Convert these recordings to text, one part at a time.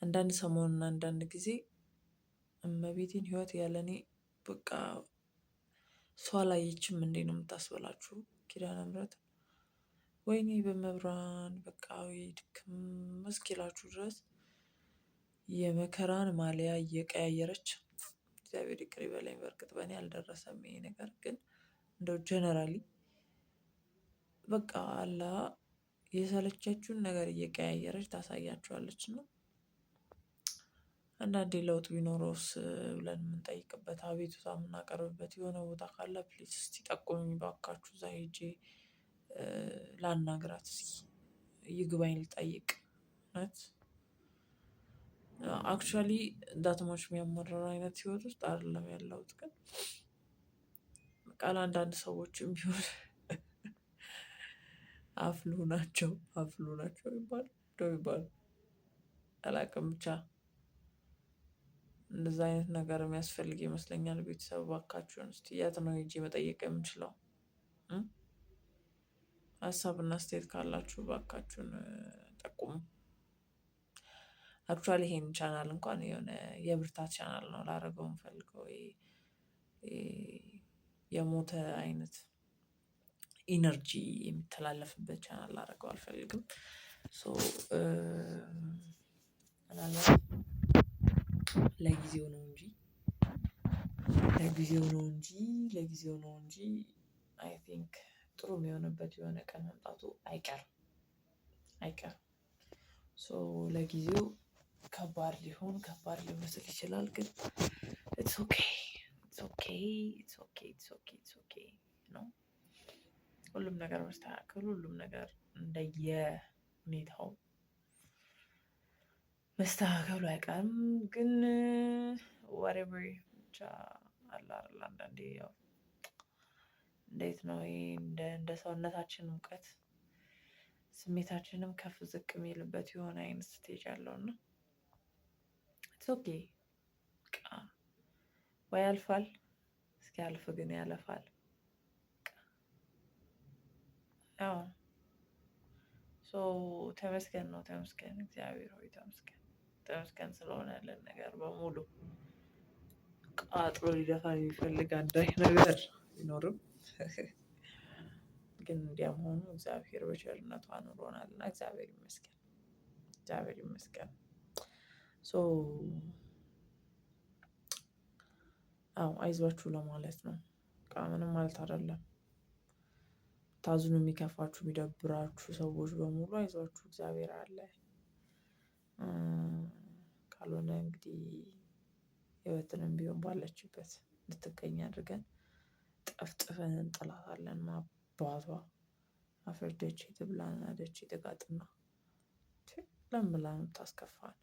አንዳንድ ሰሞኑን አንዳንድ ጊዜ እመቤቴን ህይወት ያለኔ በቃ ሰው አላየችም እንዴ ነው የምታስበላችሁ። ኪዳነ ምህረት ወይኔ በመብራን በቃ ወይ ድክም እስኪላችሁ ድረስ የመከራን ማሊያ እየቀያየረች እግዚአብሔር ይቅር ይበለኝ። በእርግጥ በእኔ አልደረሰም ይሄ ነገር፣ ግን እንደው ጀነራሊ በቃ አላ የሰለቸችውን ነገር እየቀያየረች ታሳያችኋለች። እና አንዳንዴ ለውጥ ቢኖረውስ ብለን የምንጠይቅበት አቤቱታ የምናቀርብበት የሆነ ቦታ ካለ ፕሊዝ እስቲ ጠቁሙኝ ባካችሁ፣ እዛ ሄጄ ላናግራት እስኪ ይግባኝ ልጠይቅ። እውነት አክቹዋሊ ዳትማች የሚያመራር አይነት ህይወት ውስጥ አይደለም ያለሁት፣ ግን በቃ ለአንዳንድ ሰዎችም ቢሆን አፍሉ ናቸው ይባል ይባል አላውቅም። ብቻ እንደዛ አይነት ነገር የሚያስፈልግ ይመስለኛል። ቤተሰብ እባካችሁን እስቲ የት ነው ሄጄ መጠየቅ የምችለው? ሀሳብና አስተያየት ካላችሁ እባካችሁን ጠቁሙ። አክቹዋሊ ይሄን ቻናል እንኳን የሆነ የብርታት ቻናል ነው ላደርገው የምፈልገው። የሞተ አይነት ኢነርጂ የሚተላለፍበት ቻናል ላደርገው አልፈልግም። ሶ ለጊዜው ነው እንጂ ለጊዜው ነው እንጂ አይ ቲንክ ጥሩ የሚሆንበት የሆነ ቀን መምጣቱ አይቀርም። ሶ ለጊዜው ከባድ ሊመስል ይችላል፣ ግን ኢትስ ኦኬ ነው። ሁሉም ነገር መስተካከሉ፣ ሁሉም ነገር እንደየ ሁኔታው መስተካከሉ አይቀርም። ግን ዋትኤቨር ብቻ አለ አይደል አንዳንዴ ያው እንዴት ነው ይሄ እንደ ሰውነታችን ሙቀት ስሜታችንም ከፍ ዝቅ የሚልበት የሆነ አይነት ስቴጅ አለው። እና ኢትስ ኦኬ በቃ ወይ ያልፋል፣ እስኪያልፍ ግን ያለፋል። ያው ሶ ተመስገን ነው ተመስገን፣ እግዚአብሔር ሆይ ተመስገን ስለሆነ ያለን ነገር በሙሉ። አጥሮ ሊደፋን የሚፈልግ አንዳች ነገር ቢኖርም ግን እንዲያም ሆኖ እግዚአብሔር በቸርነቱ አኑሮናል እና እግዚአብሔር ይመስገን። ሶ አዎ አይዟችሁ ለማለት ነው። በቃ ምንም ማለት አይደለም። ታዝኑ፣ የሚከፋችሁ የሚደብራችሁ ሰዎች በሙሉ አይዟችሁ እግዚአብሔር አለ። ካልሆነ እንግዲህ ህይወትንም ቢሆን ባለችበት እንድትገኝ አድርገን ጠፍጥፈን እንጥላታለን። ማባቷ አፈር ደቼ ትብላና ደቼ ትጋጥና ለምን ብላ ነው የምታስከፋን?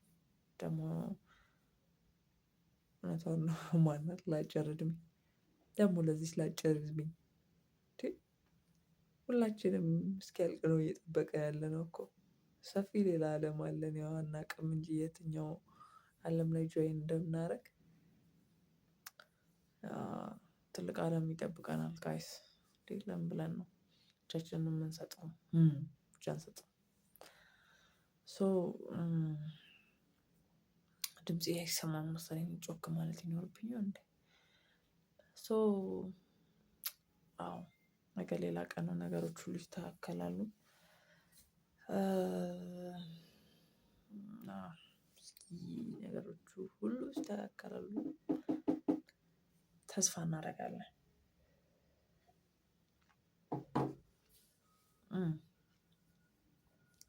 ደግሞ እውነቷን ነው። ማናት ለአጭር እድሜ ደግሞ ለዚች ለአጭር እድሜ ሁላችንም እስኪያልቅ ነው እየጠበቅን ያለነው እኮ። ሰፊ ሌላ አለም አለን፣ ያው አናውቅም እንጂ የትኛው አለም ላይ ጆይን እንደምናደርግ። ትልቅ አለም ይጠብቀናል ጋይስ። ለምን ብለን ነው እጃችንን የምንሰጠው? ብቻ አንሰጥም። ሶ ድምፄ አይሰማም መሰለኝ፣ ጮክ ማለት ይኖርብኛል እንዴ? ሶ አዎ ነገ ሌላ ቀን ነው፣ ነገሮች ሁሉ ይስተካከላሉ። እስኪ ነገሮቹ ሁሉ ይስተካከላሉ ተስፋ እናደርጋለን።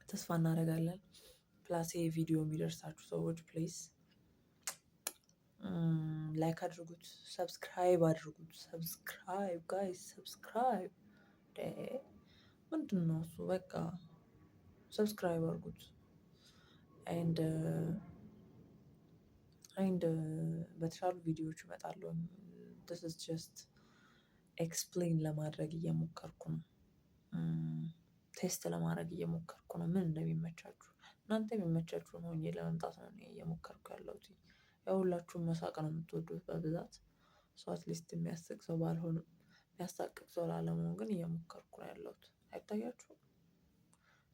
ተስፋ እናደርጋለን። ፕላስ ይሄ ቪዲዮ የሚደርሳችሁ ሰዎች ፕሊዝ ላይክ አድርጉት፣ ሰብስክራይብ አድርጉት። ሰብስክራይብ ጋይስ ሰብስክራይብ ምንድነው እሱ? በቃ ሰብስክራይብ አድርጉት። ኤንድ በተሻሉ ቪዲዮዎች እመጣለሁ። this is just ኤክስፕሌን ለማድረግ እየሞከርኩ ነው። ቴስት ለማድረግ እየሞከርኩ ነው ምን እንደሚመቻችሁ። እናንተ የሚመቻችሁን ሆኜ ለመምጣት ነው እኔ እየሞከርኩ ያለሁት። ያው ሁላችሁም መሳቅ ነው የምትወዱት በብዛት። ሶ አትሊስት የሚያስቅ ሰው ባልሆንም የሚያሳቅቅ ሰው ላለመሆን ግን እየሞከርኩ ነው ያለሁት። አይታያችሁም?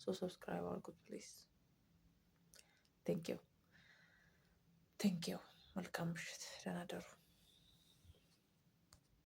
ሶ ሰብስክራይብ አድርጉት ፕሊዝ። ቴንኪው ቴንኪው። መልካም ምሽት፣ ደህና ደሩ።